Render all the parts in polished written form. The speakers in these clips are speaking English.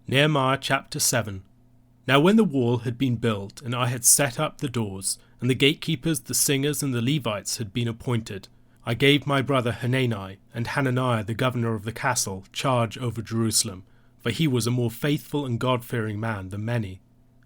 Nehemiah chapter 7. Now when the wall had been built, and I had set up the doors, and the gatekeepers, the singers, and the Levites had been appointed, I gave my brother Hanani and Hananiah the governor of the castle charge over Jerusalem, for he was a more faithful and God-fearing man than many.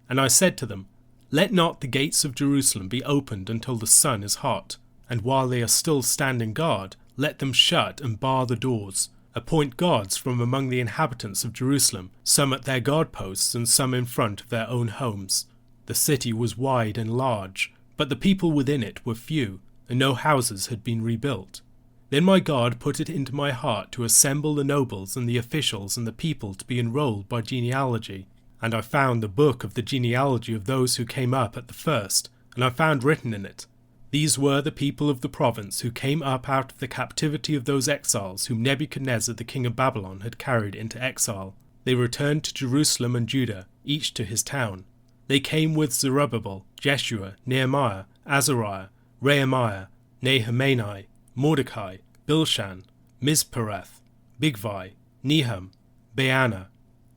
And I said to them, Let not the gates of Jerusalem be opened until the sun is hot, and while they are still standing guard, let them shut and bar the doors. Appoint guards from among the inhabitants of Jerusalem, some at their guard posts and some in front of their own homes. The city was wide and large, but the people within it were few, and no houses had been rebuilt. Then my God put it into my heart to assemble the nobles and the officials and the people to be enrolled by genealogy. And I found the book of the genealogy of those who came up at the first, and I found written in it, These were the people of the province who came up out of the captivity of those exiles whom Nebuchadnezzar the king of Babylon had carried into exile. They returned to Jerusalem and Judah, each to his town. They came with Zerubbabel, Jeshua, Nehemiah, Azariah, Rehemiah, Nehemiah, Mordecai, Bilshan, Mizpareth, Bigvai, Nehum, Baana.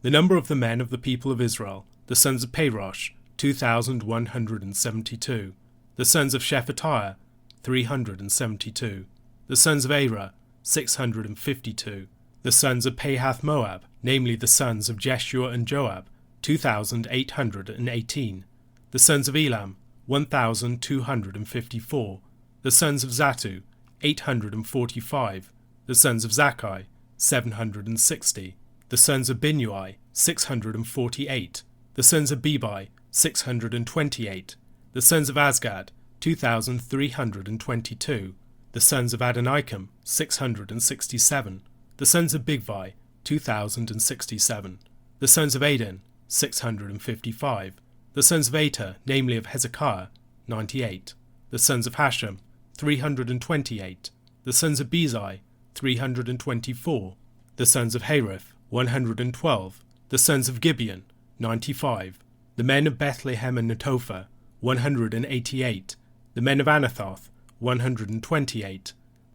The number of the men of the people of Israel, the sons of Parosh, 2,172. The sons of Shephatiah, 372. The sons of Arah, 652. The sons of Pahath-Moab, namely the sons of Jeshua and Joab, 2,818. The sons of Elam, 1,254. The sons of Zattu, 845. The sons of Zakkai, 760. The sons of Binnui, 648. The sons of Bebai, 628. The sons of Azgad, 2,322. The sons of Adonikam, 667. The sons of Bigvai, 2,067. The sons of Adin, 655. The sons of Ater, namely of Hezekiah, 98. The sons of Hashem, 328. The sons of Bezai, 324. The sons of Hariph, 112. The sons of Gibeon, 95. The men of Bethlehem and Netophah, 188. The men of Anathoth, 128.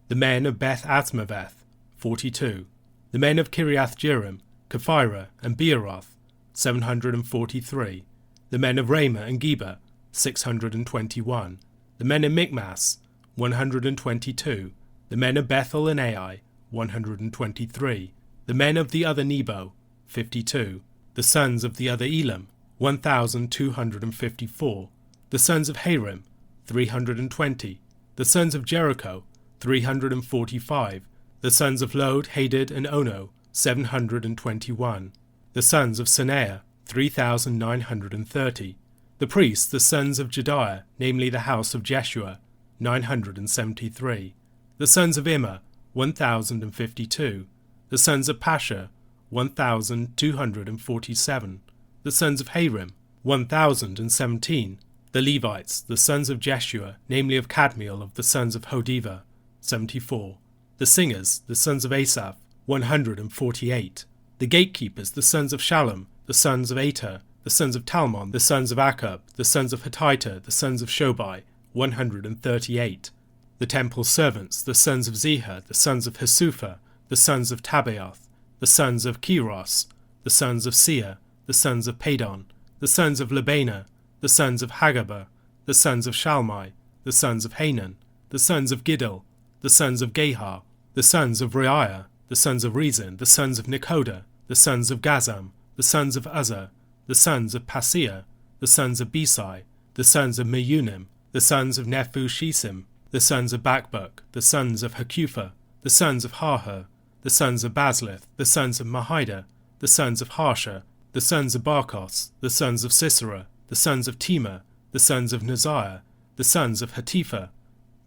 The men of Beth Asmaveth, 42. The men of Kiriath-Jearim, Kephirah, and Beeroth, 743. The men of Ramah and Geba, 621. The men of Michmas, 122. The men of Bethel and Ai, 123. The men of the other Nebo, 52. The sons of the other Elam, 1,254. The sons of Harim, 320. The sons of Jericho, 345. The sons of Lod, Hadid, and Ono, 721. The sons of Senaiah, 3,930. The priests, the sons of Jediah, namely the house of Jeshua, 973. The sons of Immer, 1,052. The sons of Pasha, 1,247. The sons of Harim, 1,017. The Levites, the sons of Jeshua, namely of Kadmiel of the sons of Hodiva, 74. The singers, the sons of Asaph, 148. The gatekeepers, the sons of Shallum, the sons of Ater, the sons of Talmon, the sons of Akub, the sons of Hatita, the sons of Shobai, 138. The temple servants, the sons of Zehar, the sons of Hasupha, the sons of Tabaoth, the sons of Keros, the sons of Seir, the sons of Padon, the sons of Lebana, the sons of Hagabah, the sons of Shalmai, the sons of Hanan, the sons of Giddel, the sons of Gahar, the sons of Reiah, the sons of Rezin, the sons of Nekoda, the sons of Gazam, the sons of Uzzah, the sons of Paseah, the sons of Besai, the sons of Meunim, the sons of Nephushisim, the sons of Bakbuk, the sons of Hakupha, the sons of Harhur, the sons of Baslith, the sons of Mahida, the sons of Harsha, the sons of Barkos, the sons of Sisera, the sons of Tema, the sons of Neziah, the sons of Hatipha,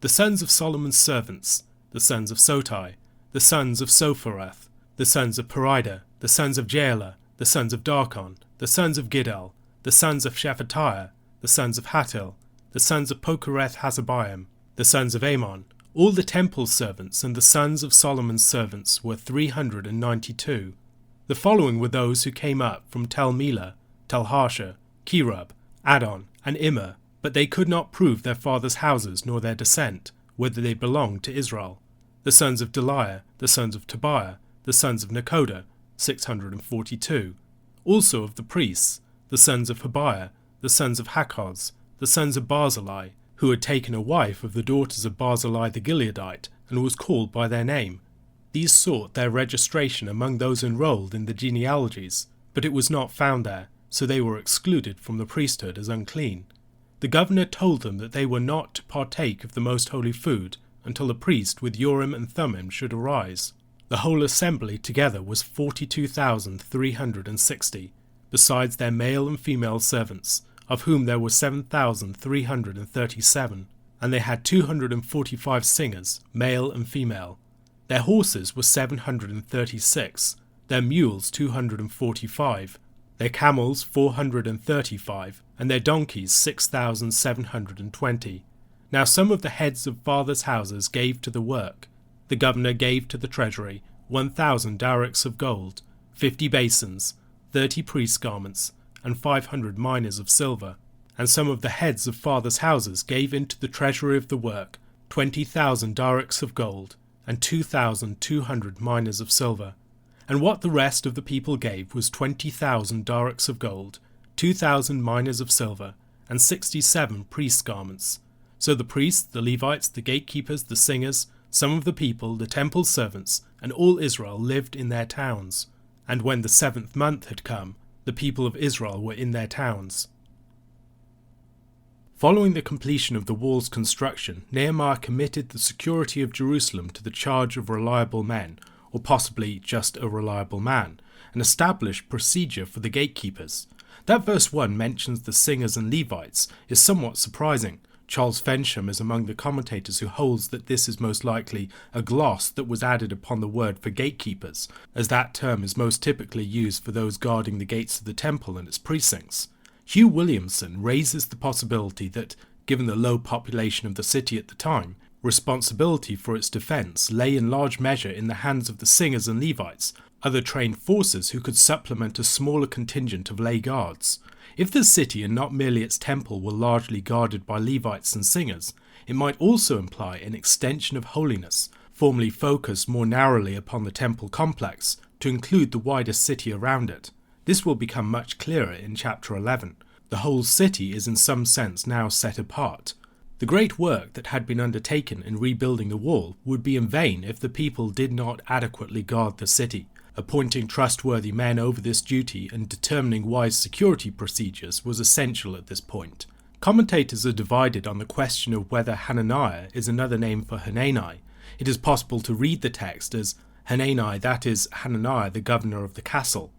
the sons of Solomon's servants, the sons of Sotai, the sons of Sophereth, the sons of Perida, the sons of Jaela, the sons of Darkon, the sons of Giddel, the sons of Shephatiah, the sons of Hattil, the sons of Pokereth-Hazabaim, the sons of Amon. All the temple servants and the sons of Solomon's servants were 392. The following were those who came up from Tel Melah, Tel Harsha, Kerub, Adon, and Immer, but they could not prove their fathers' houses nor their descent, whether they belonged to Israel. The sons of Deliah, the sons of Tobiah, the sons of Nekoda, 642. also of the priests, the sons of Habiah, the sons of Hakkoz, the sons of Barzillai, who had taken a wife of the daughters of Barzillai the Gileadite, and was called by their name. These sought their registration among those enrolled in the genealogies, but it was not found there, so they were excluded from the priesthood as unclean. The governor told them that they were not to partake of the most holy food until a priest with Urim and Thummim should arise. The whole assembly together was 42,360, besides their male and female servants, of whom there were 7,337, and they had 245 singers, male and female. Their horses were 736, their mules 245, their camels 435, and their donkeys 6,720. Now some of the heads of fathers' houses gave to the work. The governor gave to the treasury 1,000 darics of gold, 50 basins, 30 priests' garments, and 500 minas of silver. And some of the heads of fathers' houses gave into the treasury of the work 20,000 darics of gold, and 2,200 minas of silver. And what the rest of the people gave was 20,000 darics of gold, 2,000 minas of silver, and 67 priests' garments. So the priests, the Levites, the gatekeepers, the singers, some of the people, the temple servants, and all Israel lived in their towns. And when the 7th month had come, the people of Israel were in their towns. Following the completion of the wall's construction, Nehemiah committed the security of Jerusalem to the charge of reliable men, or possibly just a reliable man, and established procedure for the gatekeepers. That verse 1 mentions the singers and Levites is somewhat surprising. Charles Fensham is among the commentators who holds that this is most likely a gloss that was added upon the word for gatekeepers, as that term is most typically used for those guarding the gates of the temple and its precincts. Hugh Williamson raises the possibility that, given the low population of the city at the time, responsibility for its defence lay in large measure in the hands of the singers and Levites, other trained forces who could supplement a smaller contingent of lay guards. If the city and not merely its temple were largely guarded by Levites and singers, it might also imply an extension of holiness, formerly focused more narrowly upon the temple complex, to include the wider city around it. This will become much clearer in chapter 11. The whole city is in some sense now set apart. The great work that had been undertaken in rebuilding the wall would be in vain if the people did not adequately guard the city. Appointing trustworthy men over this duty and determining wise security procedures was essential at this point. Commentators are divided on the question of whether Hananiah is another name for Hanani. It is possible to read the text as Hanani, that is, Hananiah, the governor of the castle.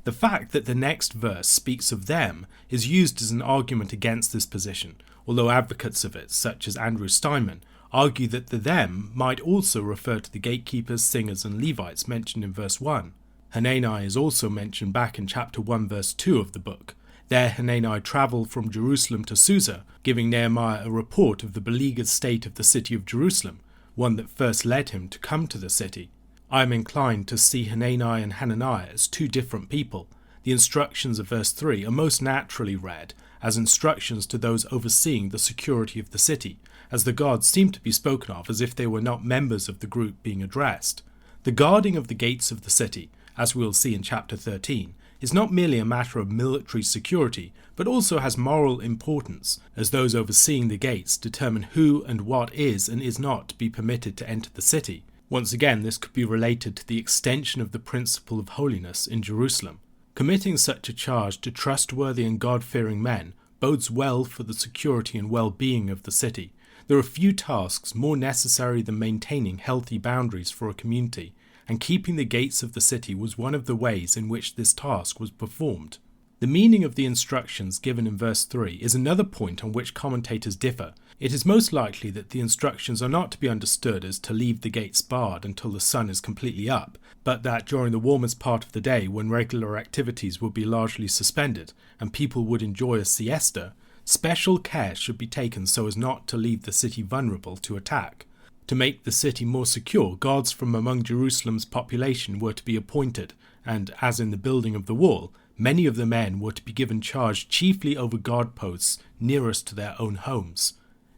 The fact that the next verse speaks of them is used as an argument against this position, although advocates of it, such as Andrew Steinman, argue that the them might also refer to the gatekeepers, singers, and Levites mentioned in verse 1. Hanani is also mentioned back in chapter 1 verse 2 of the book. There Hanani travelled from Jerusalem to Susa, giving Nehemiah a report of the beleaguered state of the city of Jerusalem, one that first led him to come to the city. I am inclined to see Hanani and Hananiah as two different people. The instructions of verse 3 are most naturally read as instructions to those overseeing the security of the city, as the guards seem to be spoken of as if they were not members of the group being addressed. The guarding of the gates of the city, as we will see in chapter 13, is not merely a matter of military security, but also has moral importance, as those overseeing the gates determine who and what is and is not to be permitted to enter the city. Once again, this could be related to the extension of the principle of holiness in Jerusalem. Committing such a charge to trustworthy and God-fearing men bodes well for the security and well-being of the city. There are few tasks more necessary than maintaining healthy boundaries for a community, and keeping the gates of the city was one of the ways in which this task was performed. The meaning of the instructions given in verse 3 is another point on which commentators differ. It is most likely that the instructions are not to be understood as to leave the gates barred until the sun is completely up, but that during the warmest part of the day, when regular activities would be largely suspended and people would enjoy a siesta, special care should be taken so as not to leave the city vulnerable to attack. To make the city more secure, guards from among Jerusalem's population were to be appointed, and, as in the building of the wall, many of the men were to be given charge chiefly over guard posts nearest to their own homes.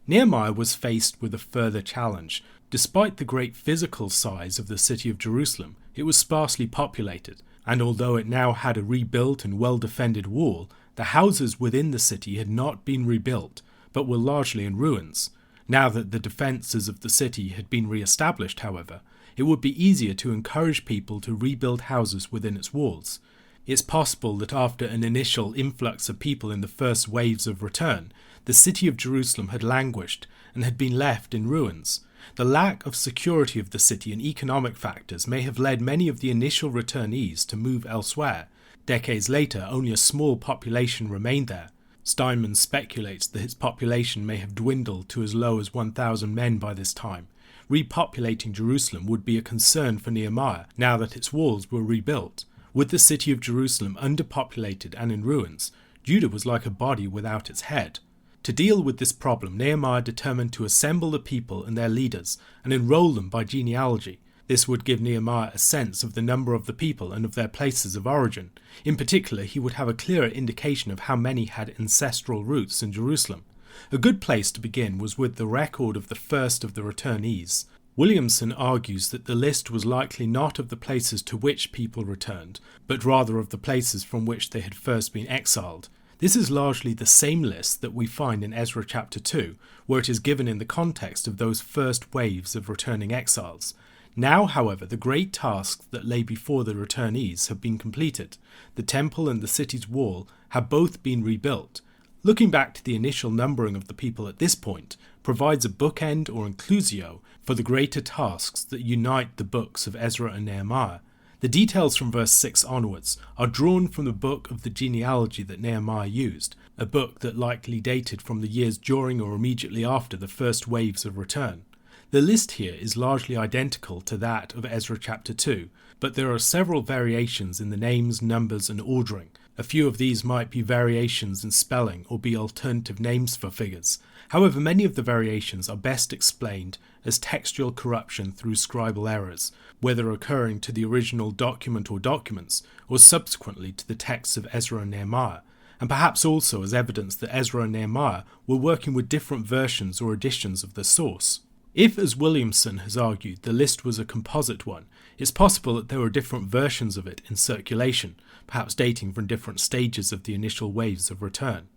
Nehemiah was faced with a further challenge. Despite the great physical size of the city of Jerusalem, it was sparsely populated, and although it now had a rebuilt and well-defended wall, the houses within the city had not been rebuilt, but were largely in ruins. Now that the defences of the city had been re-established, however, it would be easier to encourage people to rebuild houses within its walls. It's possible that after an initial influx of people in the first waves of return, the city of Jerusalem had languished and had been left in ruins. The lack of security of the city and economic factors may have led many of the initial returnees to move elsewhere. Decades later, only a small population remained there. Steinman speculates that its population may have dwindled to as low as 1,000 men by this time. Repopulating Jerusalem would be a concern for Nehemiah now that its walls were rebuilt. With the city of Jerusalem underpopulated and in ruins, Judah was like a body without its head. To deal with this problem, Nehemiah determined to assemble the people and their leaders and enroll them by genealogy. This would give Nehemiah a sense of the number of the people and of their places of origin. In particular, he would have a clearer indication of how many had ancestral roots in Jerusalem. A good place to begin was with the record of the first of the returnees. Williamson argues that the list was likely not of the places to which people returned, but rather of the places from which they had first been exiled. This is largely the same list that we find in Ezra chapter 2, where it is given in the context of those first waves of returning exiles. Now, however, the great tasks that lay before the returnees have been completed. The temple and the city's wall have both been rebuilt. Looking back to the initial numbering of the people at this point provides a bookend or inclusio for the greater tasks that unite the books of Ezra and Nehemiah. The details from verse 6 onwards are drawn from the book of the genealogy that Nehemiah used, a book that likely dated from the years during or immediately after the first waves of return. The list here is largely identical to that of Ezra chapter 2, but there are several variations in the names, numbers, and ordering. A few of these might be variations in spelling or be alternative names for figures. However, many of the variations are best explained as textual corruption through scribal errors, whether occurring to the original document or documents, or subsequently to the texts of Ezra and Nehemiah, and perhaps also as evidence that Ezra and Nehemiah were working with different versions or editions of the source. If, as Williamson has argued, the list was a composite one, it's possible that there were different versions of it in circulation, perhaps dating from different stages of the initial waves of return.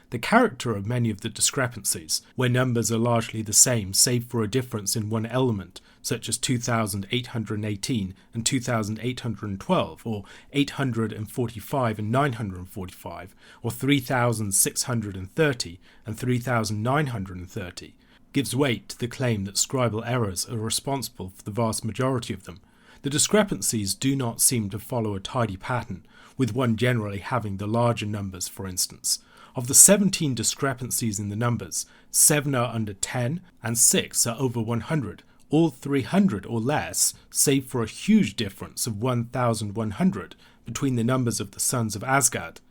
The character of many of the discrepancies, where numbers are largely the same save for a difference in one element, such as 2,818 and 2,812, or 845 and 945, or 3,630 and 3,930, gives weight to the claim that scribal errors are responsible for the vast majority of them. The discrepancies do not seem to follow a tidy pattern, with one generally having the larger numbers, for instance. Of the 17 discrepancies in the numbers, 7 are under 10 and 6 are over 100, all 300 or less, save for a huge difference of 1,100 between the numbers of the sons of Azgad.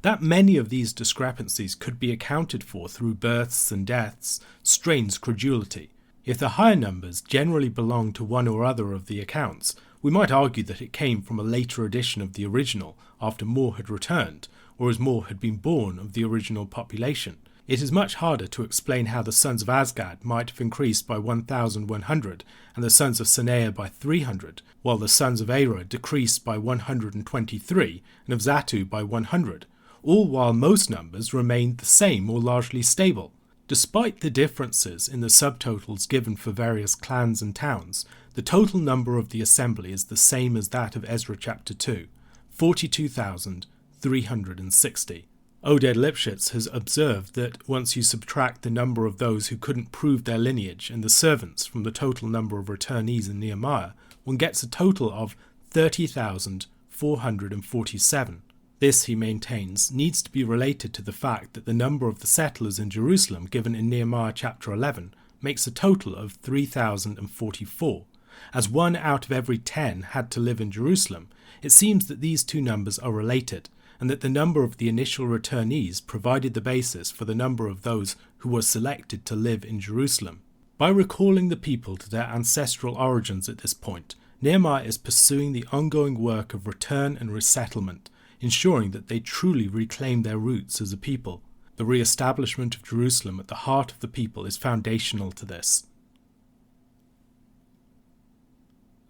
That many of these discrepancies could be accounted for through births and deaths strains credulity. If the higher numbers generally belong to one or other of the accounts, we might argue that it came from a later edition of the original after more had returned, or as more had been born of the original population. It is much harder to explain how the sons of Azgad might have increased by 1,100 and the sons of Senaiah by 300, while the sons of Era decreased by 123 and of Zatu by 100, all while most numbers remained the same or largely stable. Despite the differences in the subtotals given for various clans and towns, the total number of the assembly is the same as that of Ezra chapter 2, 42,360. Oded Lipschitz has observed that once you subtract the number of those who couldn't prove their lineage and the servants from the total number of returnees in Nehemiah, one gets a total of 30,447. This, he maintains, needs to be related to the fact that the number of the settlers in Jerusalem given in Nehemiah chapter 11 makes a total of 3,044. As 1 out of every 10 had to live in Jerusalem, it seems that these two numbers are related, and that the number of the initial returnees provided the basis for the number of those who were selected to live in Jerusalem. By recalling the people to their ancestral origins at this point, Nehemiah is pursuing the ongoing work of return and resettlement, ensuring that they truly reclaim their roots as a people. The re-establishment of Jerusalem at the heart of the people is foundational to this.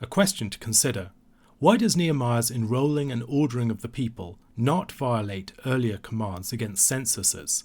A question to consider. Why does Nehemiah's enrolling and ordering of the people not violate earlier commands against censuses?